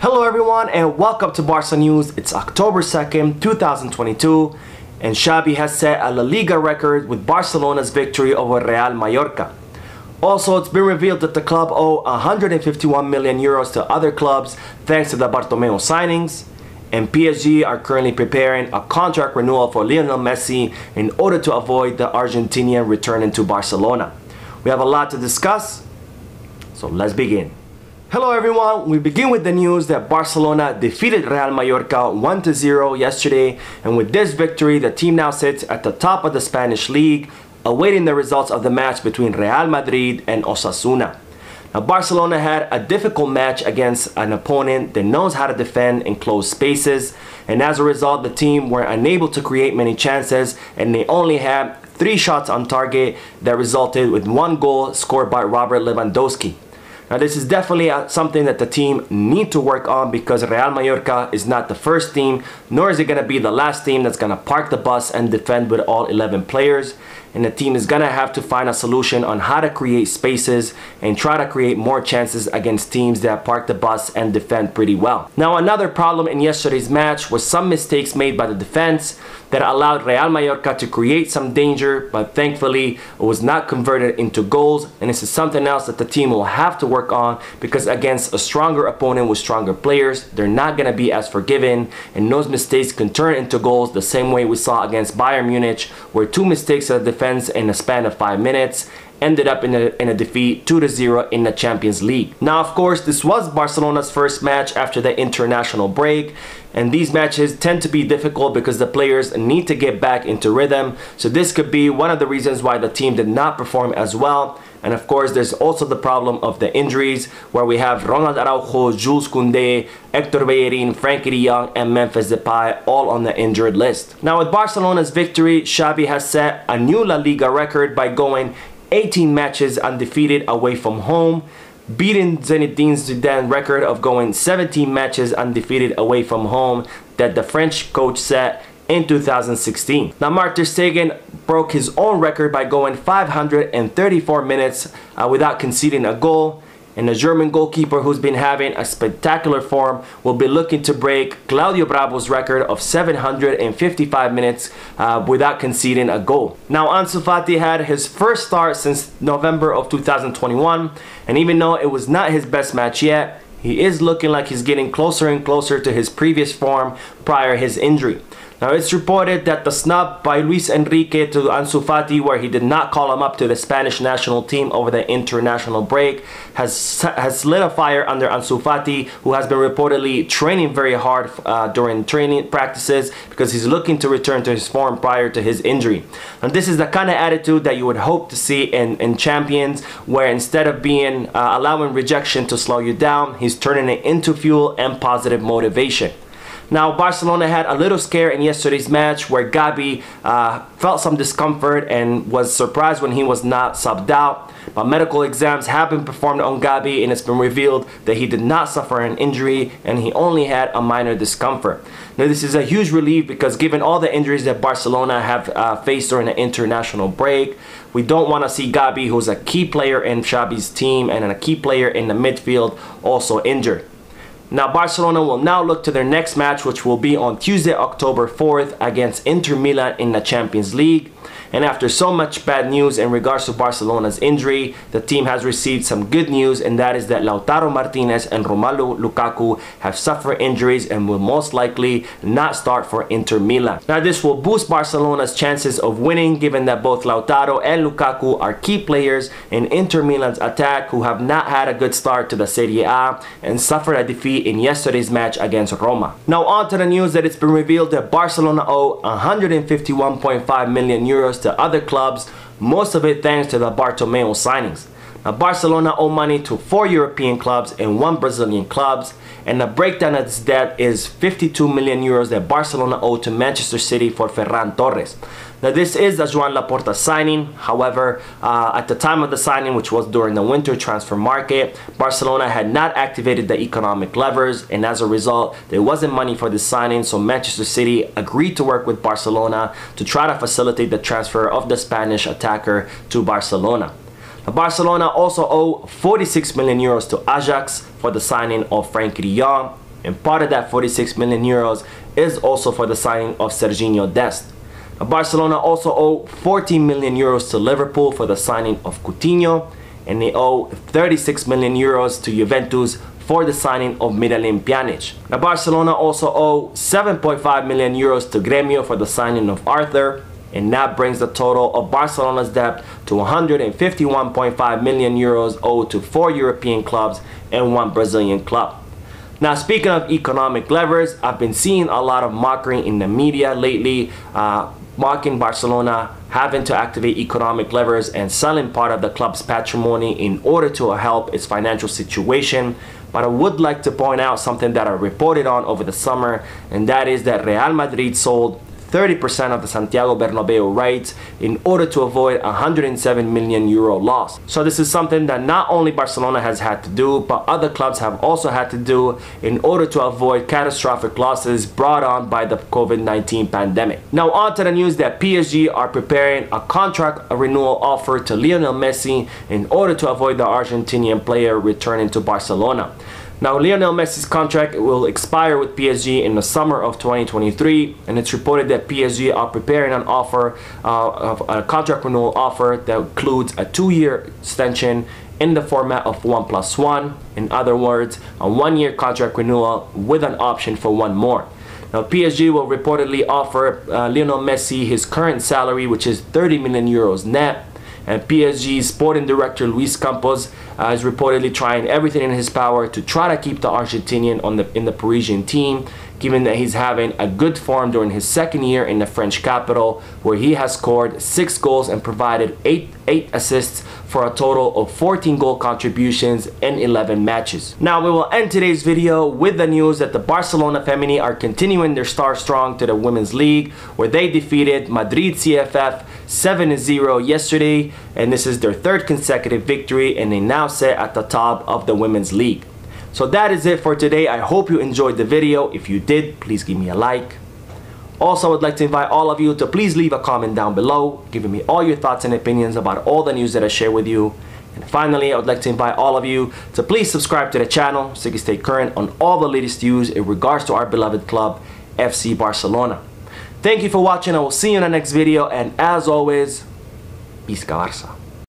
Hello everyone and welcome to Barca News. It's October 2nd, 2022 and Xavi has set a La Liga record with Barcelona's victory over Real Mallorca. Also, it's been revealed that the club owe 151 million euros to other clubs thanks to the Bartomeu signings, and PSG are currently preparing a contract renewal for Lionel Messi in order to avoid the Argentinian returning to Barcelona. We have a lot to discuss, so let's begin. Hello everyone, we begin with the news that Barcelona defeated Real Mallorca 1-0 yesterday, and with this victory the team now sits at the top of the Spanish league, awaiting the results of the match between Real Madrid and Osasuna. Now Barcelona had a difficult match against an opponent that knows how to defend in closed spaces, and as a result the team were unable to create many chances and they only had 3 shots on target that resulted with 1 goal scored by Robert Lewandowski. Now this is definitely something that the team need to work on, because Real Mallorca is not the first team, nor is it going to be the last team that's going to park the bus and defend with all 11 players. And the team is going to have to find a solution on how to create spaces and try to create more chances against teams that park the bus and defend pretty well. Now another problem in yesterday's match was some mistakes made by the defense that allowed Real Mallorca to create some danger, but thankfully it was not converted into goals, and this is something else that the team will have to work on, because against a stronger opponent with stronger players they're not going to be as forgiving, and those mistakes can turn into goals the same way we saw against Bayern Munich, where 2 mistakes of the defense in a span of 5 minutes ended up in a defeat 2-0 in the Champions League. Now of course this was Barcelona's first match after the international break, and these matches tend to be difficult because the players need to get back into rhythm, so this could be one of the reasons why the team did not perform as well. And of course there's also the problem of the injuries, where we have Ronald Araujo, Jules Koundé, Hector Bellerin, Frankie de Jong and Memphis Depay all on the injured list. Now with Barcelona's victory, Xavi has set a new La Liga record by going 18 matches undefeated away from home, beating Zinedine Zidane's record of going 17 matches undefeated away from home that the French coach set in 2016. Now Marc ter Stegen broke his own record by going 534 minutes without conceding a goal, and the German goalkeeper, who's been having a spectacular form, will be looking to break Claudio Bravo's record of 755 minutes without conceding a goal. Now Ansu Fati had his first start since November of 2021, and even though it was not his best match yet, he is looking like he's getting closer and closer to his previous form prior his injury. Now it's reported that the snub by Luis Enrique to Ansu Fati, where he did not call him up to the Spanish national team over the international break, has lit a fire under Ansu Fati, who has been reportedly training very hard during training practices, because he's looking to return to his form prior to his injury. And this is the kind of attitude that you would hope to see in champions, where instead of being allowing rejection to slow you down, he's turning it into fuel and positive motivation. Now Barcelona had a little scare in yesterday's match, where Gabi felt some discomfort and was surprised when he was not subbed out. But medical exams have been performed on Gabi, and it's been revealed that he did not suffer an injury and he only had a minor discomfort. Now this is a huge relief, because given all the injuries that Barcelona have faced during the international break, we don't want to see Gabi, who's a key player in Xavi's team and a key player in the midfield, also injured. Now Barcelona will now look to their next match, which will be on Tuesday, October 4th against Inter Milan in the Champions League. And after so much bad news in regards to Barcelona's injury, the team has received some good news, and that is that Lautaro Martinez and Romelu Lukaku have suffered injuries and will most likely not start for Inter Milan. Now this will boost Barcelona's chances of winning, given that both Lautaro and Lukaku are key players in Inter Milan's attack, who have not had a good start to the Serie A and suffered a defeat in yesterday's match against Roma. Now on to the news that it's been revealed that Barcelona owe 151.5 million euros to other clubs, most of it thanks to the Bartomeu signings. Now Barcelona owe money to 4 European clubs and 1 Brazilian clubs, and the breakdown of this debt is 52 million euros that Barcelona owed to Manchester City for Ferran Torres. Now this is a Joan Laporta signing. However, at the time of the signing, which was during the winter transfer market, Barcelona had not activated the economic levers, and as a result there wasn't money for this signing, so Manchester City agreed to work with Barcelona to try to facilitate the transfer of the Spanish attacker to Barcelona. Now, Barcelona also owe 46 million euros to Ajax for the signing of Frankie de Jong. and part of that 46 million euros is also for the signing of Serginho Dest. Now, Barcelona also owe 14 million euros to Liverpool for the signing of Coutinho, and they owe 36 million euros to Juventus for the signing of Miralem Pjanic. Now, Barcelona also owe 7.5 million euros to Gremio for the signing of Arthur, and that brings the total of Barcelona's debt to 151.5 million euros owed to 4 European clubs and 1 Brazilian club. Now, speaking of economic levers, I've been seeing a lot of mockery in the media lately, mocking Barcelona having to activate economic levers and selling part of the club's patrimony in order to help its financial situation. But I would like to point out something that I reported on over the summer, and that is that Real Madrid sold 30% of the Santiago Bernabeu rights in order to avoid a 107 million euro loss. So this is something that not only Barcelona has had to do, but other clubs have also had to do in order to avoid catastrophic losses brought on by the COVID-19 pandemic. Now on to the news that PSG are preparing a contract renewal offer to Lionel Messi in order to avoid the Argentinian player returning to Barcelona. Now, Lionel Messi's contract will expire with PSG in the summer of 2023, and it's reported that PSG are preparing an offer, a contract renewal offer that includes a 2-year extension in the format of 1+1. In other words, a 1-year contract renewal with an option for 1 more. Now, PSG will reportedly offer Lionel Messi his current salary, which is 30 million euros net. And PSG's sporting director Luis Campos is reportedly trying everything in his power to try to keep the Argentinian in the Parisian team, given that he's having a good form during his 2nd year in the French capital, where he has scored 6 goals and provided 8 assists for a total of 14 goal contributions in 11 matches. Now we will end today's video with the news that the Barcelona Femini are continuing their star strong to the Women's League, where they defeated Madrid CFF 7-0 yesterday, and this is their 3rd consecutive victory, and they now sit at the top of the Women's League. So that is it for today. I hope you enjoyed the video. If you did, please give me a like. Also, I would like to invite all of you to please leave a comment down below, giving me all your thoughts and opinions about all the news that I share with you. And finally, I would like to invite all of you to please subscribe to the channel so you can stay current on all the latest news in regards to our beloved club, FC Barcelona. Thank you for watching. I will see you in the next video, and as always, Visca Barça.